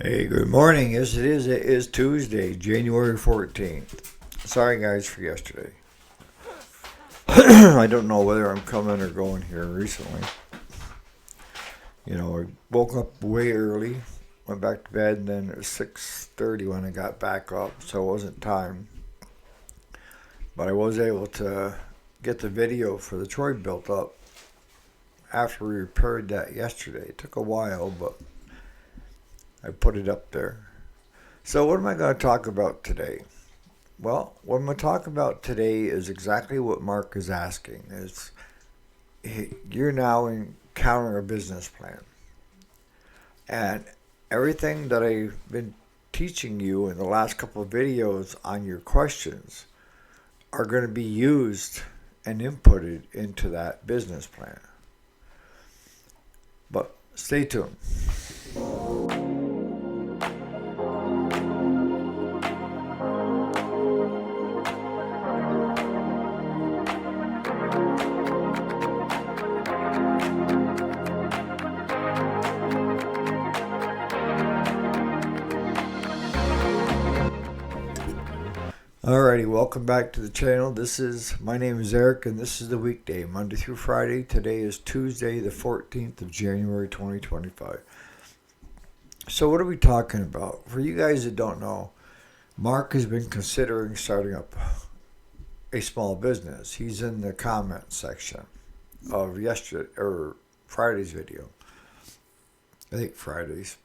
Hey, good morning. Yes, it is. It is Tuesday, January 14th. Sorry, guys, for yesterday. I don't know whether I'm coming or going here recently. I woke up way early, went back to bed, and then it was 6:30 when I got back up, so it wasn't time. But I was able to get the video for the Troy built up after we repaired that yesterday. It took a while, but I put it up there. So what am I going to talk about today? Well, what I'm going to talk about today is exactly what Mark is asking. You're now encountering a business plan. And everything that I've been teaching you in the last couple of videos on your questions are going to be used and inputted into that business plan. But stay tuned. Alrighty, welcome back to the channel. My name is Eric, and this is the weekday, Monday through Friday. Today is Tuesday, the 14th of January, 2025. So what are we talking about? For you guys that don't know, Mark has been considering starting up a small business. He's in the comment section of Friday's video. I think Friday's.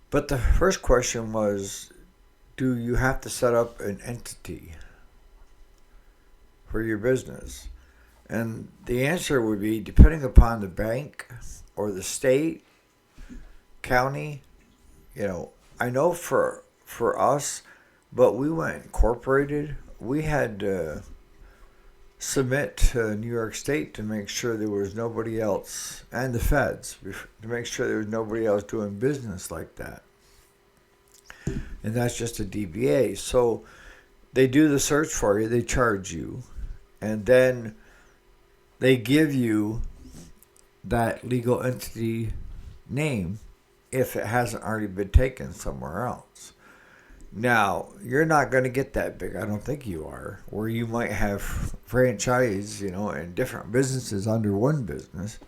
But the first question was, do you have to set up an entity for your business? And the answer would be, depending upon the bank or the state, county. I know for us, but we went incorporated. We had to submit to New York State to make sure there was nobody else, and the feds, to make sure there was nobody else doing business like that. And that's just a DBA. So they do the search for you, they charge you, and then they give you that legal entity name if it hasn't already been taken somewhere else. Now, you're not going to get that big, I don't think you are, where you might have franchise, and different businesses under one business.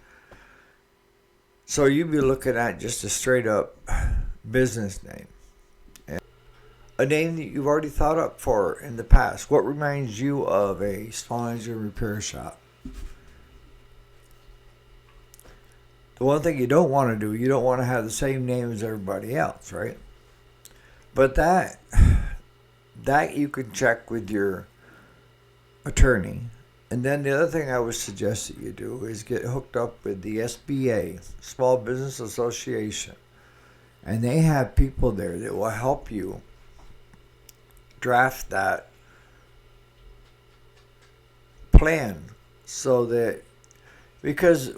So you'd be looking at just a straight up business name. A name that you've already thought up for in the past. What reminds you of a small engine repair shop? The one thing you don't want to do, you don't want to have the same name as everybody else, right? But that you can check with your attorney. And then the other thing I would suggest that you do is get hooked up with the SBA, Small Business Association. And they have people there that will help you draft that plan, so that, because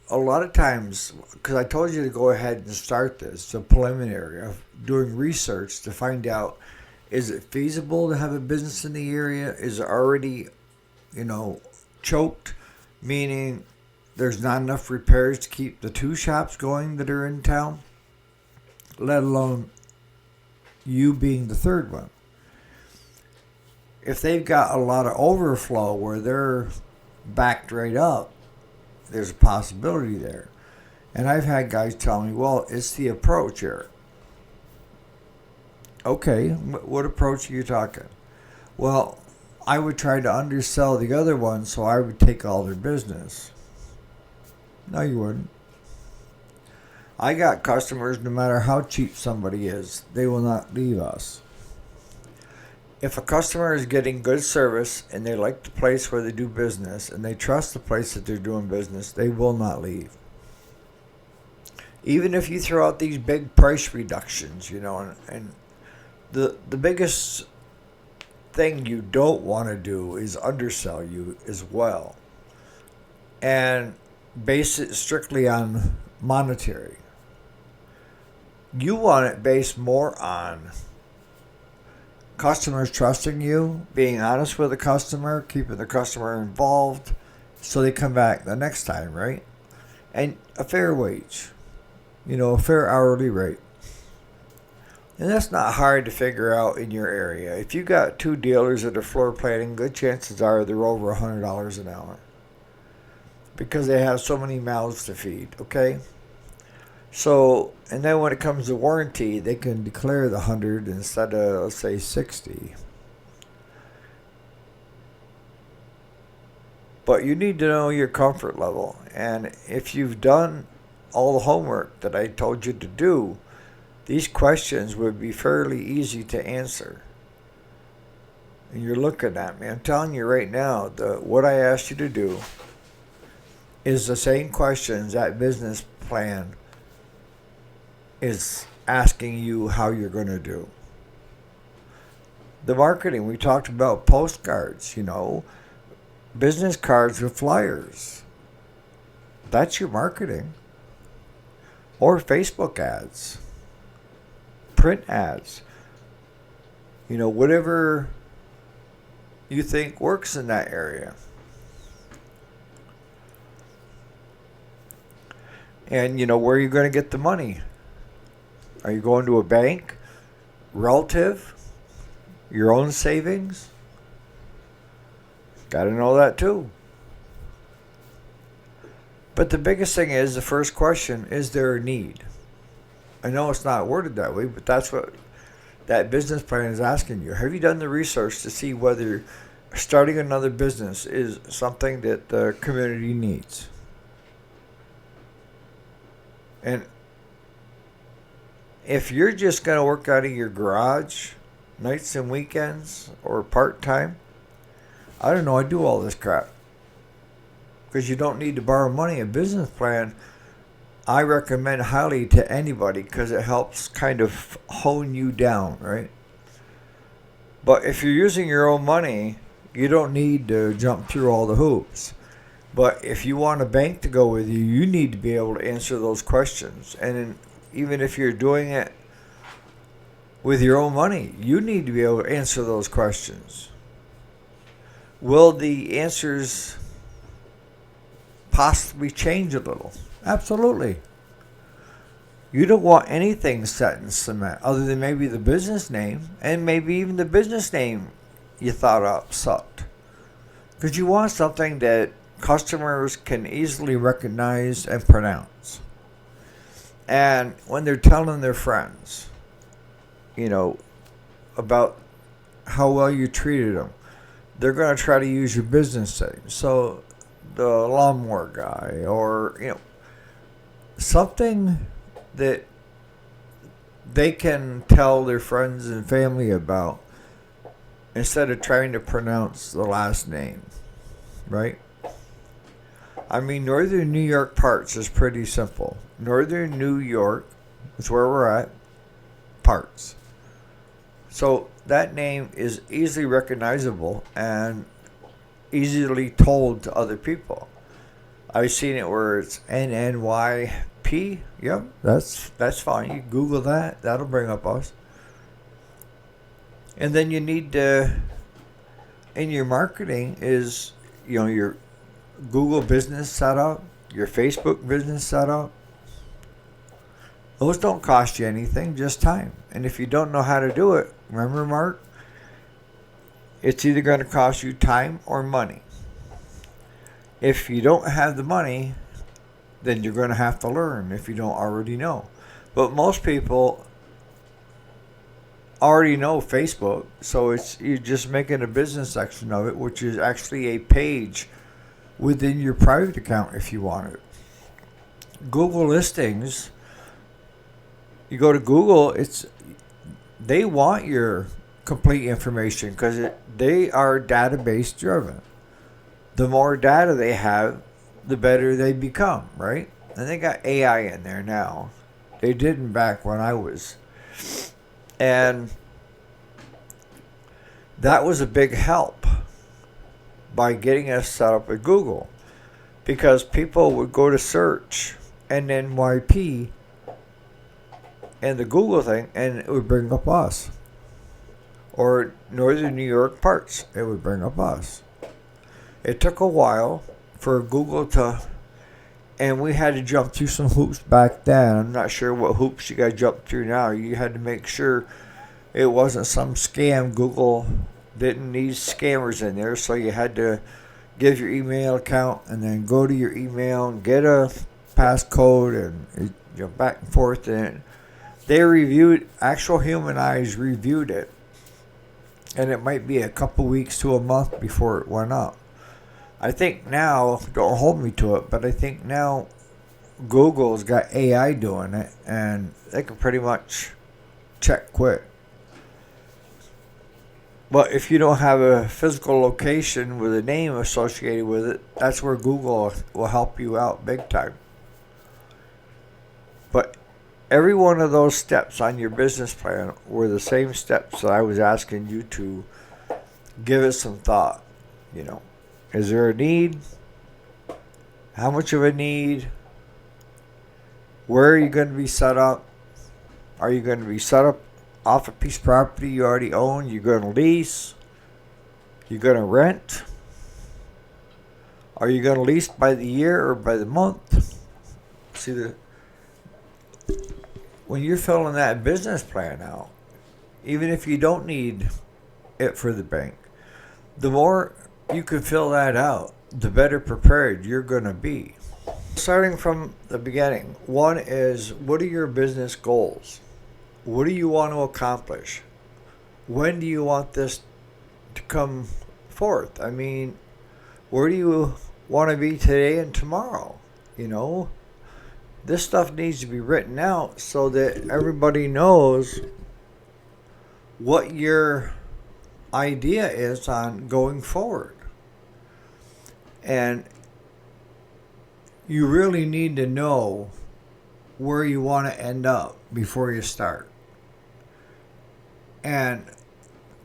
a lot of times, because I told you to go ahead and start this, the preliminary of doing research to find out, is it feasible to have a business in the area? Is it already, choked, meaning there's not enough repairs to keep the two shops going that are in town, let alone you being the third one. If they've got a lot of overflow where they're backed right up, there's a possibility there. And I've had guys tell me, well, it's the approach here. Okay, what approach are you talking? Well, I would try to undersell the other one, so I would take all their business. No, you wouldn't. I got customers, no matter how cheap somebody is, they will not leave us. If a customer is getting good service and they like the place where they do business and they trust the place that they're doing business, they will not leave. Even if you throw out these big price reductions, and the biggest thing you don't want to do is undersell you as well and base it strictly on monetary. You want it based more on customers trusting you, being honest with the customer, keeping the customer involved so they come back the next time, right? And a fair wage. a fair hourly rate. And that's not hard to figure out in your area. If you got two dealers that are floor planning, good chances are they're over $100 an hour because they have so many mouths to feed, okay? So, and then when it comes to warranty, they can declare the 100 instead of, let's say, 60. But you need to know your comfort level. And if you've done all the homework that I told you to do, these questions would be fairly easy to answer. And you're looking at me. I'm telling you right now, what I asked you to do is the same questions that business plan is asking you how you're going to do. The marketing, we talked about postcards, business cards with flyers. That's your marketing. Or Facebook ads, print ads, whatever you think works in that area. And where are you going to get the money? Are you going to a bank? Relative? Your own savings? Got to know that too. But the biggest thing is the first question, is there a need? I know it's not worded that way, but that's what that business plan is asking you. Have you done the research to see whether starting another business is something that the community needs? And if you're just going to work out of your garage nights and weekends or part-time, I don't know, I do all this crap. Because you don't need to borrow money. A business plan, I recommend highly to anybody because it helps kind of hone you down, right? But if you're using your own money, you don't need to jump through all the hoops. But if you want a bank to go with you, you need to be able to answer those questions. And even if you're doing it with your own money, you need to be able to answer those questions. Will the answers possibly change a little? Absolutely. You don't want anything set in cement other than maybe the business name, and maybe even the business name you thought up sucked. Because you want something that customers can easily recognize and pronounce. And when they're telling their friends, about how well you treated them, they're going to try to use your business name. So the lawnmower guy, or something that they can tell their friends and family about instead of trying to pronounce the last name, right? I mean, Northern New York Parts is pretty simple. Northern New York is where we're at. Parts. So that name is easily recognizable and easily told to other people. I've seen it where it's NNYP. Yep, that's fine. You Google that. That'll bring up us. And then you need to, in your marketing, is your Google business setup, your Facebook business setup. Those don't cost you anything, just time. And if you don't know how to do it, remember, Mark, it's either going to cost you time or money. If you don't have the money, then you're going to have to learn if you don't already know. But most people already know Facebook, so you're just making a business section of it, which is actually a page within your private account if you want it. Google listings, you go to Google, they want your complete information because they are database driven. The more data they have, the better they become, right? And they got AI in there now. They didn't back when I was. And that was a big help by getting us set up with Google, because people would go to search NNYP and the Google thing, and it would bring up us. Or Northern New York Parts, it would bring up us. It took a while for Google to And we had to jump through some hoops back then. I'm not sure what hoops you got to jump through now. You had to make sure it wasn't some scam. Google didn't need scammers in there, so you had to give your email account and then go to your email and get a passcode and back and forth. And they reviewed, actual human eyes reviewed it, and it might be a couple weeks to a month before it went up. I think now, don't hold me to it, but I think now Google's got AI doing it, and they can pretty much check quick. But if you don't have a physical location with a name associated with it, that's where Google will help you out big time. But every one of those steps on your business plan were the same steps that I was asking you to give it some thought. Is there a need? How much of a need? Where are you going to be set up? Are you going to be set up off a piece of property you already own? You're going to lease? You're going to rent? Are you going to lease by the year or by the month? See, when you're filling that business plan out, even if you don't need it for the bank, the more you can fill that out, the better prepared you're going to be. Starting from the beginning, one is, what are your business goals? What do you want to accomplish? When do you want this to come forth? I mean, where do you want to be today and tomorrow? This stuff needs to be written out so that everybody knows what your idea is on going forward. And you really need to know where you want to end up before you start. And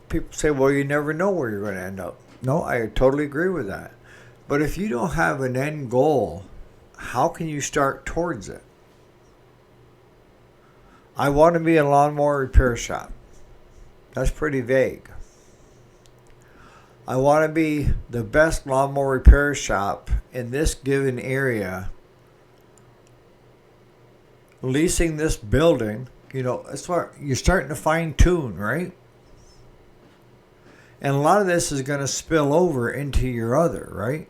people say, well, you never know where you're going to end up. No, I totally agree with that. But if you don't have an end goal, how can you start towards it? I want to be a lawnmower repair shop. That's pretty vague. I want to be the best lawnmower repair shop in this given area, leasing this building. That's what you're starting to fine tune, right? And a lot of this is going to spill over into your other, right?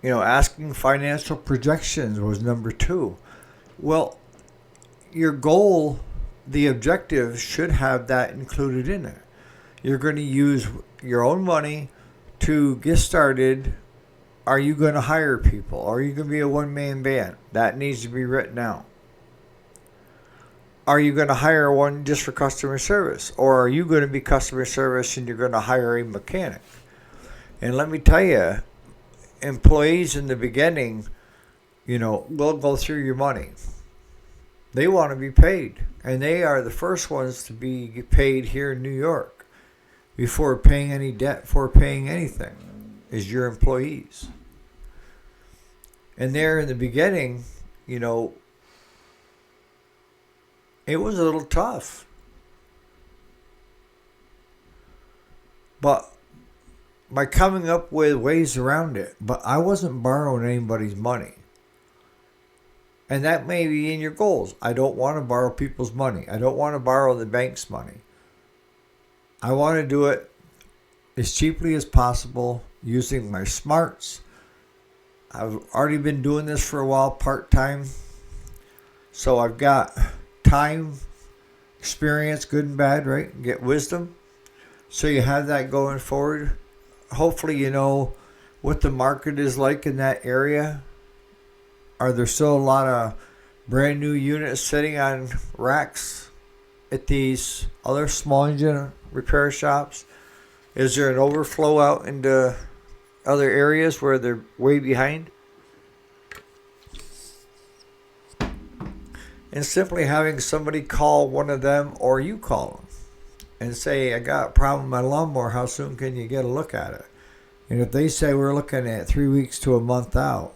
Asking financial projections was number 2. Well, your goal, the objective, should have that included in it. You're going to use your own money to get started. Are you going to hire people? Are you going to be a one-man band? That needs to be written out. Are you going to hire one just for customer service? Or are you going to be customer service and you're going to hire a mechanic? And let me tell you, employees in the beginning, will go through your money. They want to be paid. And they are the first ones to be paid here in New York. Before paying any debt, before paying anything, is your employees. And there in the beginning, it was a little tough. But by coming up with ways around it, but I wasn't borrowing anybody's money. And that may be in your goals. I don't want to borrow people's money. I don't want to borrow the bank's money. I want to do it as cheaply as possible using my smarts. I've already been doing this for a while, part-time. So I've got time, experience, good and bad, right? Get wisdom. So you have that going forward. Hopefully you know what the market is like in that area. Are there still a lot of brand new units sitting on racks at these other small engine repair shops? Is there an overflow out into other areas where they're way behind? And simply having somebody call one of them, or you call them and say, I got a problem with my lawnmower, how soon can you get a look at it? And if they say we're looking at 3 weeks to a month out,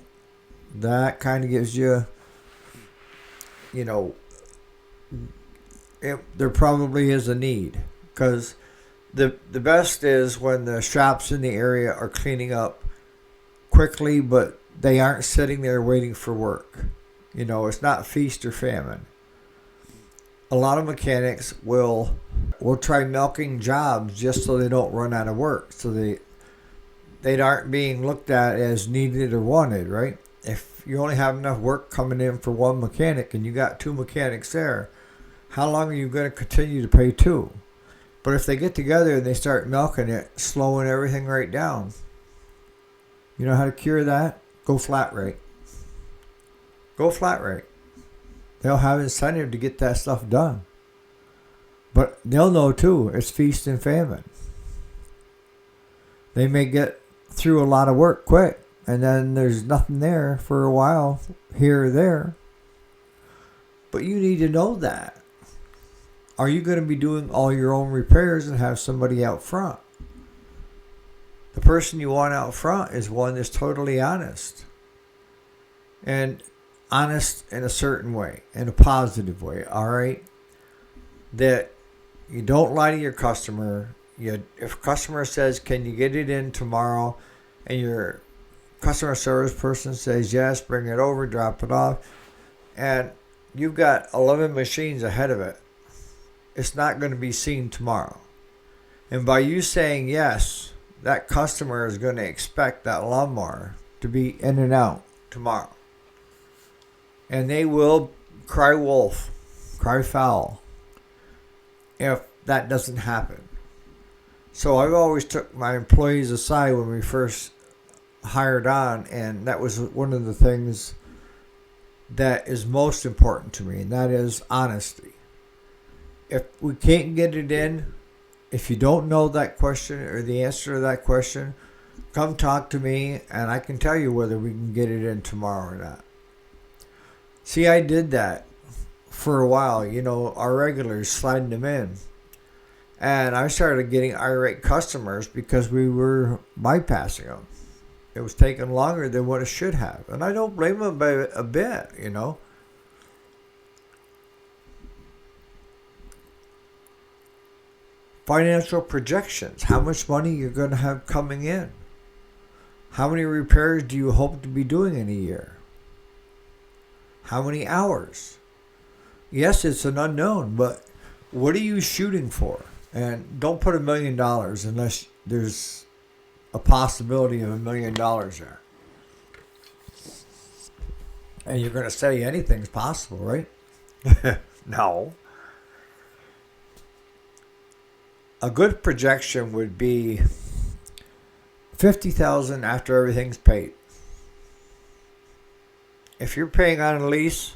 that kind of gives you, there probably is a need. Because the best is when the shops in the area are cleaning up quickly, but they aren't sitting there waiting for work. It's not feast or famine. A lot of mechanics will try milking jobs just so they don't run out of work. So they aren't being looked at as needed or wanted, right? If you only have enough work coming in for one mechanic and you got two mechanics there, how long are you going to continue to pay two? But if they get together and they start milking it, slowing everything right down, you know how to cure that? Go flat rate. Go flat rate. They'll have incentive to get that stuff done. But they'll know too, it's feast and famine. They may get through a lot of work quick, and then there's nothing there for a while, here or there. But you need to know that. Are you going to be doing all your own repairs and have somebody out front? The person you want out front is one that's totally honest. And honest in a certain way, in a positive way, all right? That you don't lie to your customer. If a customer says, can you get it in tomorrow? And your customer service person says, yes, bring it over, drop it off. And you've got 11 machines ahead of it. It's not going to be seen tomorrow. And by you saying yes, that customer is going to expect that lawnmower to be in and out tomorrow. And they will cry wolf, cry foul, if that doesn't happen. So I've always took my employees aside when we first hired on, and that was one of the things that is most important to me, and that is honesty. If we can't get it in, if you don't know that question or the answer to that question, come talk to me and I can tell you whether we can get it in tomorrow or not. See, I did that for a while, our regulars, sliding them in. And I started getting irate customers because we were bypassing them. It was taking longer than what it should have. And I don't blame them a bit, Financial projections. How much money you're going to have coming in. How many repairs do you hope to be doing in a year? How many hours? Yes, it's an unknown, but what are you shooting for? And don't put $1 million unless there's a possibility of $1 million there. And you're going to say anything's possible, right? No. A good projection would be $50,000 after everything's paid. If you're paying on a lease,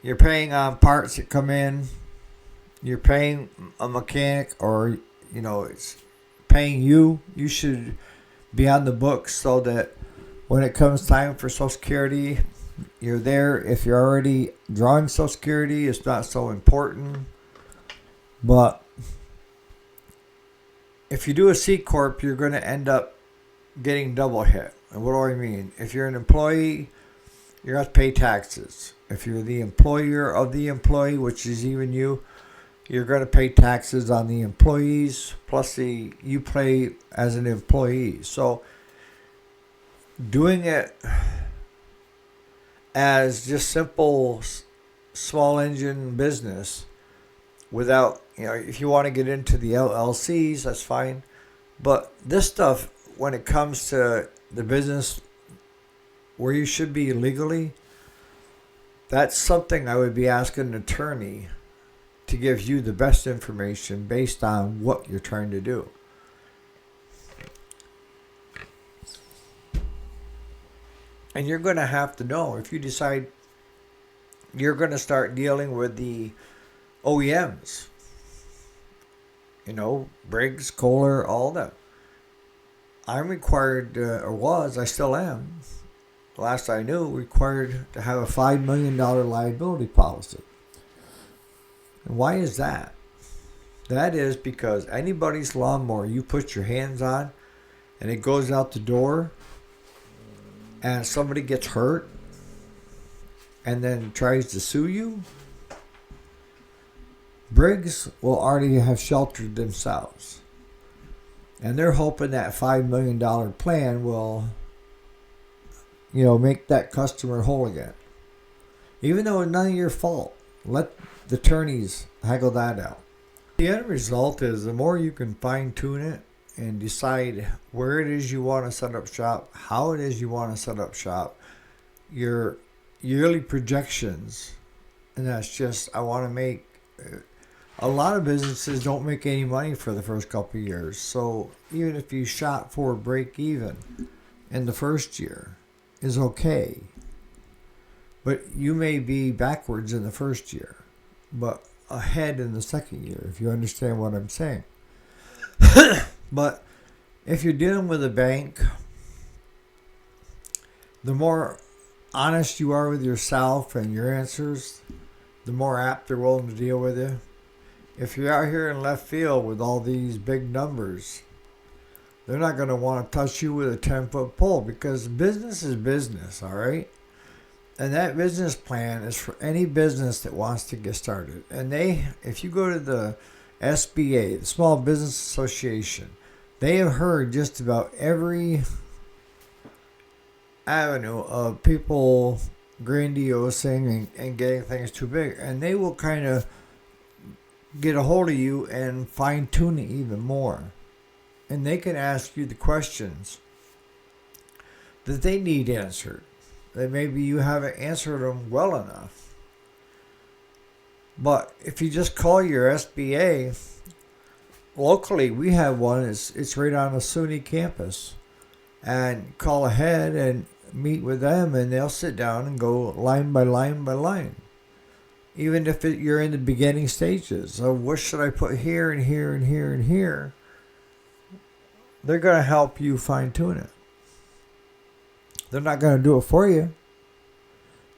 you're paying on parts that come in, you're paying a mechanic, or it's paying you should be on the books so that when it comes time for Social Security, you're there. If you're already drawing Social Security, it's not so important. But if you do a C Corp, you're going to end up getting double hit. And what do I mean? If you're an employee, you're going to pay taxes. If you're the employer of the employee, which is even you, you're going to pay taxes on the employees, plus you pay as an employee. So doing it as just simple small engine business without, if you want to get into the LLCs, that's fine. But this stuff, when it comes to the business where you should be legally, that's something I would be asking an attorney to give you the best information based on what you're trying to do. And you're going to have to know if you decide you're going to start dealing with the OEMs. Briggs, Kohler, all that. I'm required, I still am, last I knew, required to have a $5 million liability policy. And why is that? That is because anybody's lawnmower you put your hands on and it goes out the door and somebody gets hurt and then tries to sue you, Briggs will already have sheltered themselves. And they're hoping that $5 million plan will make that customer whole again. Even though it's none of your fault, let the attorneys haggle that out. The end result is the more you can fine tune it and decide where it is you want to set up shop, how it is you want to set up shop, your yearly projections, and that's just, I want to make. A lot of businesses don't make any money for the first couple of years. So even if you shot for break even in the first year is okay. But you may be backwards in the first year, but ahead in the second year, if you understand what I'm saying. But if you're dealing with a bank, the more honest you are with yourself and your answers, the more apt they're willing to deal with you. If you're out here in left field with all these big numbers, they're not going to want to touch you with a 10-foot pole, because business is business, all right? And that business plan is for any business that wants to get started. And if you go to the SBA, the Small Business Association, they have heard just about every avenue of people grandiosing and getting things too big. And they will kind of get a hold of you and fine tune it even more. And they can ask you the questions that they need answered, that maybe you haven't answered them well enough. But if you just call your SBA, locally we have one, it's right on the SUNY campus, and call ahead and meet with them, and they'll sit down and go line by line by line. Even if you're in the beginning stages of what should I put here and here and here and here, they're going to help you fine tune it. They're not going to do it for you,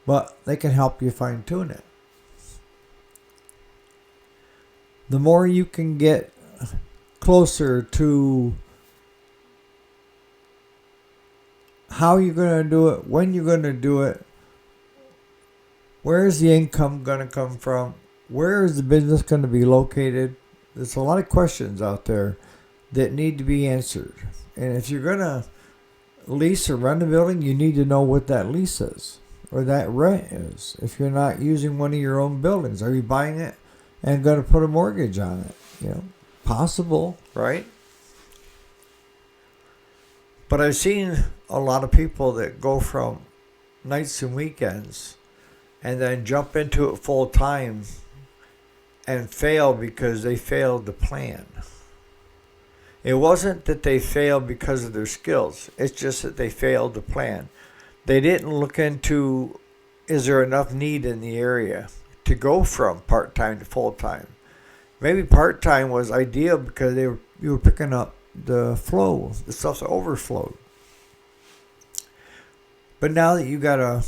but they can help you fine tune it. The more you can get closer to how you're going to do it, when you're going to do it, where is the income going to come from, where is the business going to be located. There's a lot of questions out there that need to be answered. And if you're going to lease or rent a building, you need to know what that lease is or that rent is. If you're not using one of your own buildings, are you buying it and going to put a mortgage on it? Possible, right? But I've seen a lot of people that go from nights and weekends and then jump into it full time and fail because they failed to plan. It wasn't that they failed because of their skills. It's just that they failed to plan. They didn't look into, is there enough need in the area to go from part-time to full-time? Maybe part-time was ideal because you were picking up the flow, the stuff that overflowed. But now that you got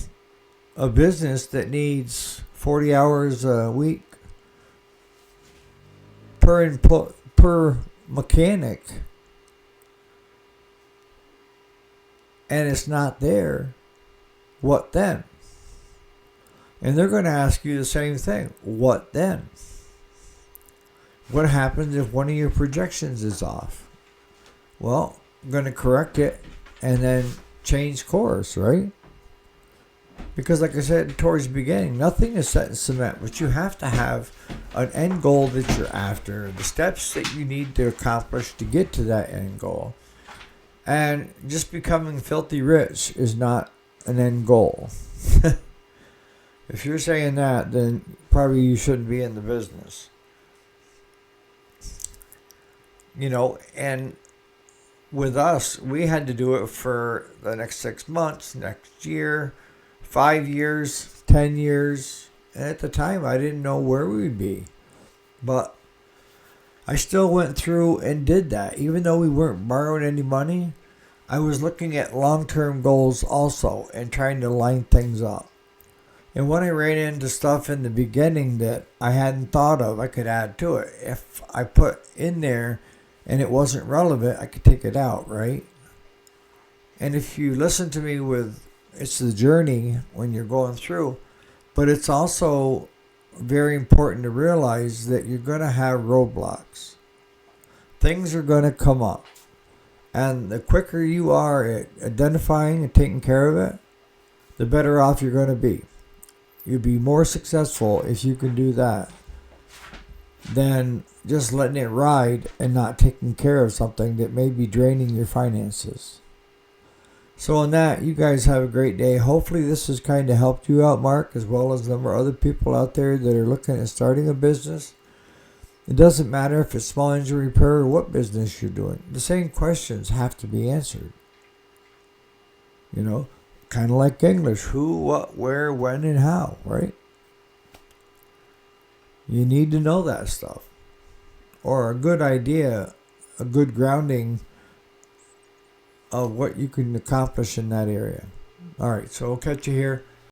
a business that needs 40 hours a week per mechanic, and it's not there, what then? And they're going to ask you the same thing. What then? What happens if one of your projections is off? Well, I'm going to correct it and then change course, right? Because like I said towards the beginning, nothing is set in cement, but you have to have an end goal that you're after, the steps that you need to accomplish to get to that end goal. And just becoming filthy rich is not an end goal. If you're saying that, then probably you shouldn't be in the business. And with us, we had to do it for the next 6 months, next year, 5 years, 10 years. And at the time, I didn't know where we'd be. But I still went through and did that. Even though we weren't borrowing any money, I was looking at long-term goals also and trying to line things up. And when I ran into stuff in the beginning that I hadn't thought of, I could add to it. If I put in there and it wasn't relevant, I could take it out, right? And if you listen to me it's the journey when you're going through, but it's also very important to realize that you're going to have roadblocks. Things are going to come up. And the quicker you are at identifying and taking care of it, the better off you're going to be. You'll be more successful if you can do that than just letting it ride and not taking care of something that may be draining your finances. So on that, you guys have a great day. Hopefully this has kind of helped you out, Mark, as well as a number of other people out there that are looking at starting a business. It doesn't matter if it's small engine repair or what business you're doing. The same questions have to be answered. You know, kind of like English. Who, what, where, when, and how, right? You need to know that stuff. Or a good idea, a good grounding of what you can accomplish in that area. All right, so I'll catch you here